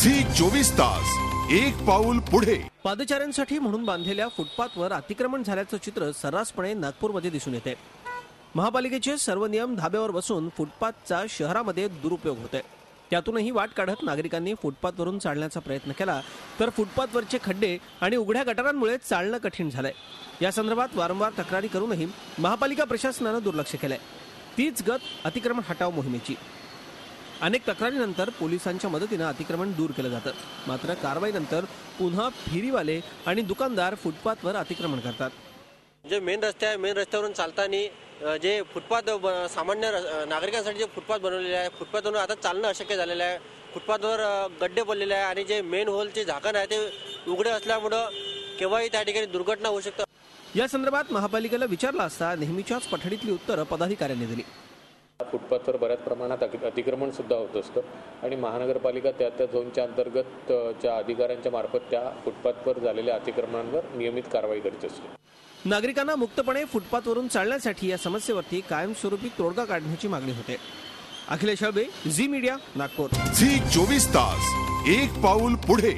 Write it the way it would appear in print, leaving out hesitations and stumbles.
Zee 24 तास एक पाऊल पुढे। पादचाऱ्यांसाठी म्हणून बांधलेल्या फुटपाथवर अतिक्रमण झाल्याचं चित्र सर्रासपणे नागपूरमध्ये दिसून येते। महापालिकेचे सर्व नियम धाब्यावर बसून फुटपाथचा शहरामध्ये दुरुपयोग होते। त्यातूनही वाट काढत नागरिकांनी फुटपाथवरून चालण्याचा प्रयत्न केला तर फुटपाथवरचे खड्डे आणि उघड्या गटारांमुळे चालणं कठीण झालंय। या संदर्भात वारंवार तक्रारी करूनही महापालिका प्रशासनानं दुर्लक्ष केलंय। तीच गत अतिक्रमण हटाव मोहिमेची। अनेक तक्रारीनंतर पोलिसांच्या मदतीने अतिक्रमण दूर केलं जातं, मात्र कारवाईनंतर पुन्हा फेरीवाले आणि दुकानदार फुटपाथवर अतिक्रमण करतात। जे मेन रस्त्यावरून चालताना जे फुटपाथ सामान्य नागरिकांसाठी जे फुटपाथ बनवलेले आहे, फुटपाथवरून आता चालणं अशक्य झालेलं आहे। फुटपाथवर गड्डे पडलेले आहे आणि जे मेन होलचे झाकण आहे ते उघडे असल्यामुळे केव्हाही त्या ठिकाणी दुर्घटना होऊ शकते। या संदर्भात महापालिकेला विचारलं असता नेहमीच्याच पठडीतली उत्तरं पदाधिकाऱ्यांनी दिली। फुटपाथवर बऱ्याच प्रमाणात अतिक्रमण सुद्धा होत असतं आणि महानगरपालिका त्या झोनच्या अंतर्गत च्या अधिकाऱ्यांच्या मार्फत त्या फुटपाथवर झालेल्या अतिक्रमणांवर नियमित कारवाई करीत असते। नागरिकांना मुक्तपणे फुटपाथवरून चालण्यासाठी या समस्येवरती कायमस्वरूपी तोडगा काढण्याची मागणी होते। अखिलेश हळबे, झी मीडिया, नागपूर। झी 24 तास एक पाऊल पुढे।